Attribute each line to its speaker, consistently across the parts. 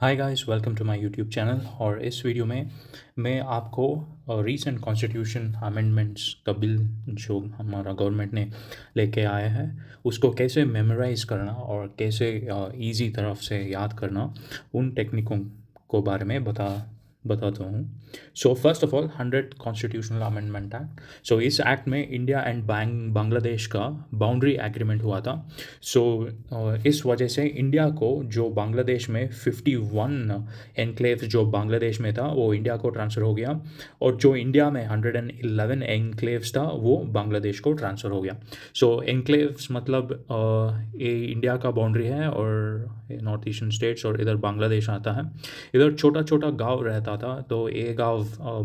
Speaker 1: Hi guys, welcome to my YouTube channel. और इस video में मैं आपको रीसेंट कॉन्स्टिट्यूशन अमेंडमेंट्स का बिल जो हमारा गवर्नमेंट ने लेके आया है उसको कैसे मेमोराइज़ करना और कैसे इजी तरफ से याद करना, उन टेक्निकों को बारे में बताता हूँ। So first of all, 100 constitutional amendment act. So इस एक्ट में इंडिया एंड बांग्लादेश का बाउंड्री एग्रीमेंट हुआ था। सो इस वजह से इंडिया को जो बांग्लादेश में 51 एनक्लेव्स जो बांग्लादेश में था वो इंडिया को ट्रांसफ़र हो गया, और जो इंडिया में 111 एनक्लेव्स था वो बांग्लादेश को ट्रांसफ़र हो गया। सो एनक्लेव्स मतलब ये इंडिया का बाउंड्री है और नॉर्थ ईस्टर्न स्टेट्स और इधर बांग्लादेश आता है। इधर छोटा छोटा गांव रहता था, तो ये गांव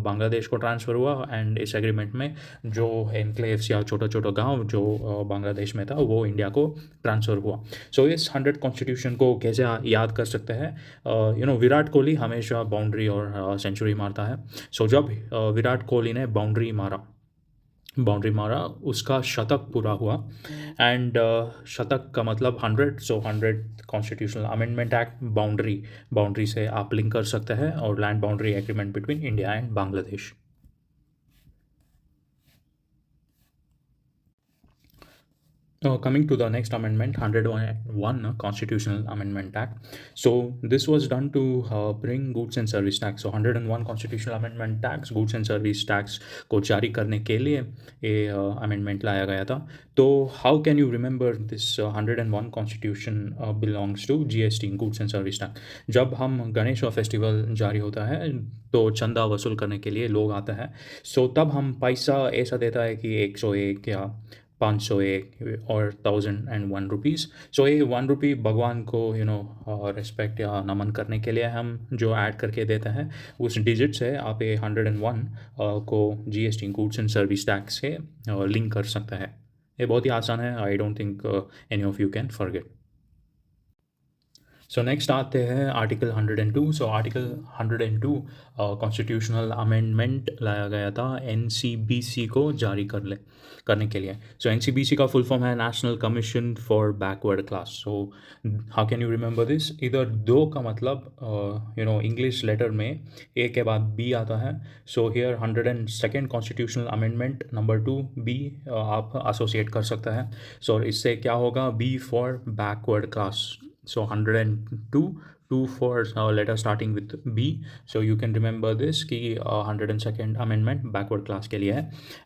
Speaker 1: बांग्लादेश को ट्रांसफ़र हुआ, एंड इस एग्रीमेंट में जो एनक्लेव्स या छोटा छोटा गांव जो बांग्लादेश में था वो इंडिया को ट्रांसफ़र हुआ। सो इस 100 कॉन्स्टिट्यूशन को कैसे याद कर सकते हैं? विराट कोहली हमेशा बाउंड्री और सेंचुरी मारता है। सो जब विराट कोहली ने बाउंड्री मारा उसका शतक पूरा हुआ, एंड शतक का मतलब 100। सो 100 कॉन्स्टिट्यूशनल अमेंडमेंट एक्ट बाउंड्री से आप लिंक कर सकते हैं, और land boundary agreement between India and Bangladesh. Coming to the next amendment, 101 Constitutional Amendment Act. So this was done to bring goods and service tax. So 101 Constitutional Amendment Tax, goods and service tax को जारी करने के लिए ये amendment लाया गया था। तो how can you remember this 101 constitution belongs to GST, goods and service tax. जब हम गणेश फेस्टिवल जारी होता है तो चंदा वसूल करने के लिए लोग आते हैं। सो तब हम पैसा ऐसा देता है कि 101 या 501 और 1001 रुपीज़। सो ये 1 रुपी भगवान को रिस्पेक्ट या नमन करने के लिए हम जो ऐड करके देते हैं, उस डिजिट से आप ये 101 को GST, goods and service tax से लिंक कर सकते हैं। ये बहुत ही आसान है। I don't think any of you can forget. So next आते हैं article 102। So article 102 constitutional amendment लाया गया था एनसीबीसी को जारी करने के लिए। सो एनसीबीसी का फुल फॉर्म है national commission for backward class. So how can you remember this? इधर दो का मतलब इंग्लिश लेटर में ए के बाद बी आता है। So here 102nd constitutional amendment number 2 B आप एसोसिएट कर सकते हैं। सो इससे क्या होगा? B for backward class. So 102, 2 for letter starting with B. So you can remember this कि 102nd amendment backward class के लिए है।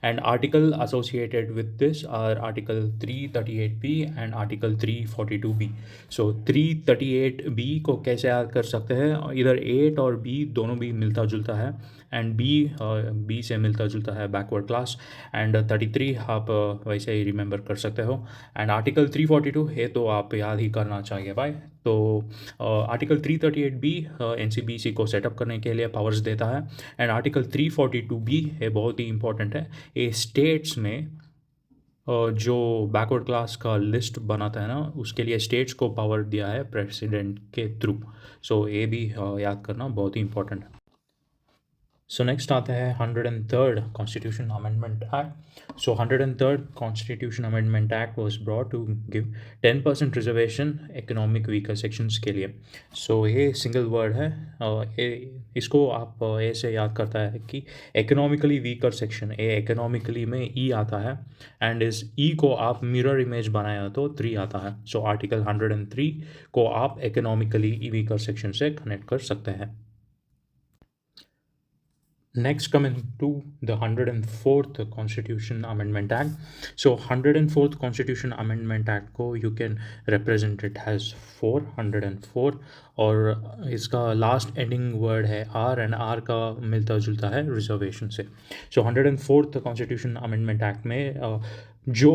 Speaker 1: And article associated with this are article 338B and article 342B. So 338B को कैसे याद कर सकते हैं? इधर 8 और B दोनों भी मिलता जुलता है, एंड बी से मिलता जुलता है बैकवर्ड क्लास, एंड 33 आप वैसे ही रिमेंबर कर सकते हो। एंड आर्टिकल 342 है तो आप याद ही करना चाहिए भाई। तो आर्टिकल 338B एनसीबीसी को सेटअप करने के लिए पावर्स देता है, एंड आर्टिकल 342B है बहुत ही इंपॉर्टेंट है। ये स्टेट्स में जो बैकवर्ड क्लास का लिस्ट बनाता है ना, उसके लिए स्टेट्स को पावर दिया है प्रेसिडेंट के थ्रू। सो ये भी याद करना बहुत ही इंपॉर्टेंट है। सो नेक्स्ट आता है 103rd constitution amendment act. So 103rd constitution amendment act was brought to give 10% reservation economic weaker sections के लिए। सो ये सिंगल वर्ड है। इसको आप ऐसे याद करता है कि इकोनॉमिकली वीकर सेक्शन, ये इकोनॉमिकली में ई आता है, एंड इस ई को आप मिरर इमेज बनाया तो 3 आता है। सो आर्टिकल 103 को आप इकोनॉमिकली वीकर सेक्शन से कनेक्ट कर सकते हैं। Next, coming to the 104th Constitution Amendment Act. So 104th Constitution Amendment Act को you can represent it as 404, और इसका लास्ट एंडिंग वर्ड है आर, एंड आर का मिलता जुलता है रिजर्वेशन से। सो 104th कॉन्स्टिट्यूशन अमेंडमेंट एक्ट में जो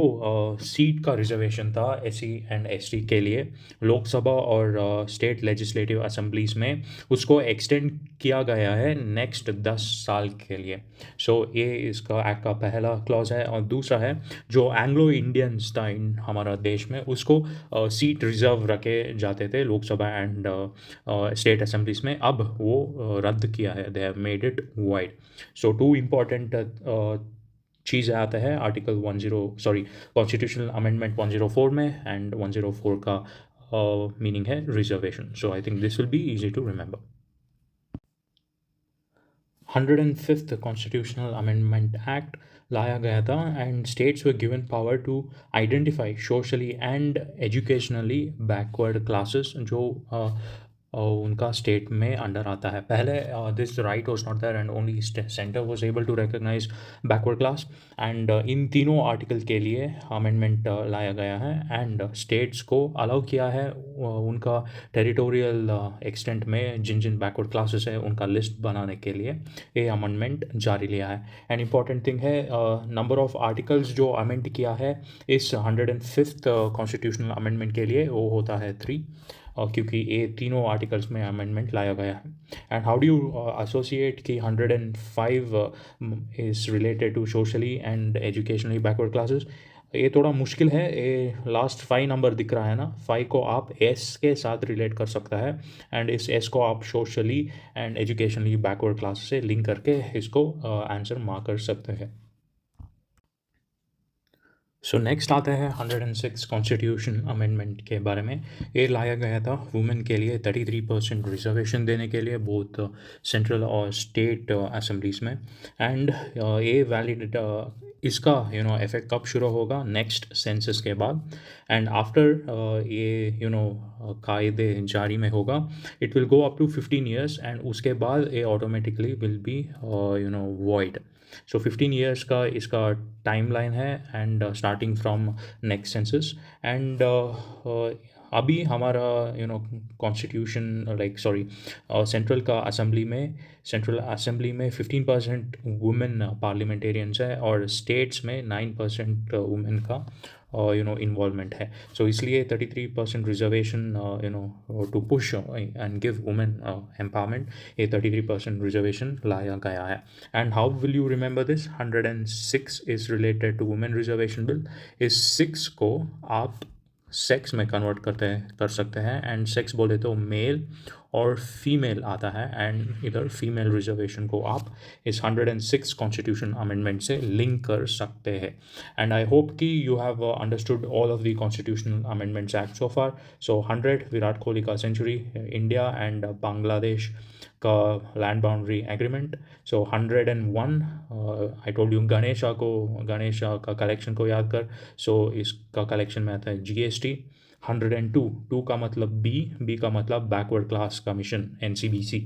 Speaker 1: सीट का रिजर्वेशन था एससी एंड एसटी के लिए लोकसभा और स्टेट लेजिस्लेटिव असेंबलीज में, उसको एक्सटेंड किया गया है नेक्स्ट 10 साल के लिए। सो ये इसका एक्ट का पहला क्लॉज है। और दूसरा है जो एंग्लो इंडियंस था इन हमारा देश में, उसको सीट रिजर्व रखे जाते थे लोकसभा एंड स्टेट असेंबलीज में, अब वो रद्द किया है, they have made it wide. So two important चीज़ आता है आर्टिकल 10 सॉरी कॉन्स्टिट्यूशनल अमेंडमेंट 104 में, एंड 104 का मीनिंग है reservation. So I think this will be easy to remember. 105th constitutional amendment act लाया गया था and states were given power to identify socially and educationally backward classes जो उनका state में under आता है. पहले this right was not there and only centre was able to recognise backward class. And इन तीनों आर्टिकल के लिए अमेंडमेंट लाया गया है एंड स्टेट्स को अलाउ किया है उनका टेरिटोरियल एक्सटेंट में जिन जिन बैकवर्ड क्लासेस है उनका लिस्ट बनाने के लिए ये अमेंडमेंट जारी लिया है. एंड इम्पॉर्टेंट थिंग है नंबर ऑफ आर्टिकल्स जो अमेंड किया है इस 105th कॉन्स्टिट्यूशनल अमेंडमेंट के लिए वो होता है 3 क्योंकि ये तीनों आर्टिकल्स में अमेंडमेंट लाया गया है. And how do you associate कि 105 is related to socially and educationally backward classes. ये थोड़ा मुश्किल है. ये लास्ट 5 नंबर दिख रहा है ना, 5 को आप एस के साथ रिलेट कर सकता है एंड इस एस को आप socially and educationally backward class से लिंक करके इसको आंसर मार्क कर सकते हैं. सो नेक्स्ट आता है 106 कॉन्स्टिट्यूशन अमेंडमेंट के बारे में. ये लाया गया था वुमेन के लिए 33% रिजर्वेशन देने के लिए बोथ सेंट्रल और स्टेट असेंबलीज़ में. एंड ये वैलिड इसका इफेक्ट कब शुरू होगा, नेक्स्ट सेंसस के बाद. एंड आफ्टर ये कायदे जारी में होगा it will go up to 15 years and उसके बाद ये automatically will be void. So 15 years का इसका टाइमलाइन है and starting from next census. And अभी हमारा कॉन्स्टिट्यूशन सेंट्रल असेंबली में 15% वुमेन पार्लियामेंटेरियंस है और स्टेट्स में 9% वुमेन का इन्वॉल्वमेंट है. सो इसलिए 33% reservation to push and give women empowerment, ये 33% रिजर्वेशन लाया गया है. And how will you remember this? 106 is related to women reservation bill. इस 6 को आप सेक्स में कन्वर्ट कर सकते हैं एंड सेक्स बोले तो मेल और फीमेल आता है एंड इधर फीमेल रिजर्वेशन को आप इस 106 कॉन्स्टिट्यूशन अमेंडमेंट से लिंक कर सकते हैं. एंड आई होप कि you have understood all of the constitutional amendments act so far. So 100 Virat Kohli का सेंचुरी, इंडिया एंड बांग्लादेश का land boundary agreement. So 101 I told you Ganesha का कलेक्शन को याद कर. सो इसका कलेक्शन में आता है GST. 102 का मतलब बी का मतलब बैकवर्ड क्लास कमीशन NCBC.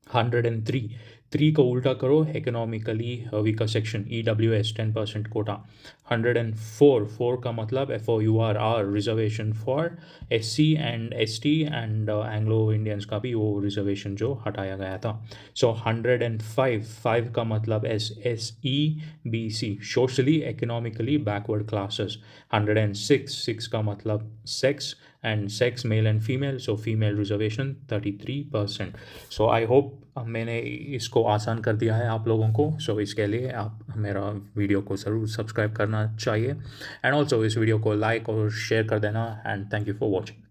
Speaker 1: 103 को उल्टा करो, इकोनॉमिकली वीकर सेक्शन EWS 10% कोटा. 104 का मतलब FOUR reservation for SC and ST and Anglo Indians का भी वो रिजर्वेशन जो हटाया गया था. सो 105 का मतलब SEBC socially economically backward classes. 106 का मतलब sex and sex male and female, so female reservation 33%. So I hope मैंने इसको आसान कर दिया है आप लोगों को. सो इसके लिए आप मेरा वीडियो को ज़रूर सब्सक्राइब करना चाहिए एंड ऑल्सो इस वीडियो को लाइक और शेयर कर देना. And thank you for watching.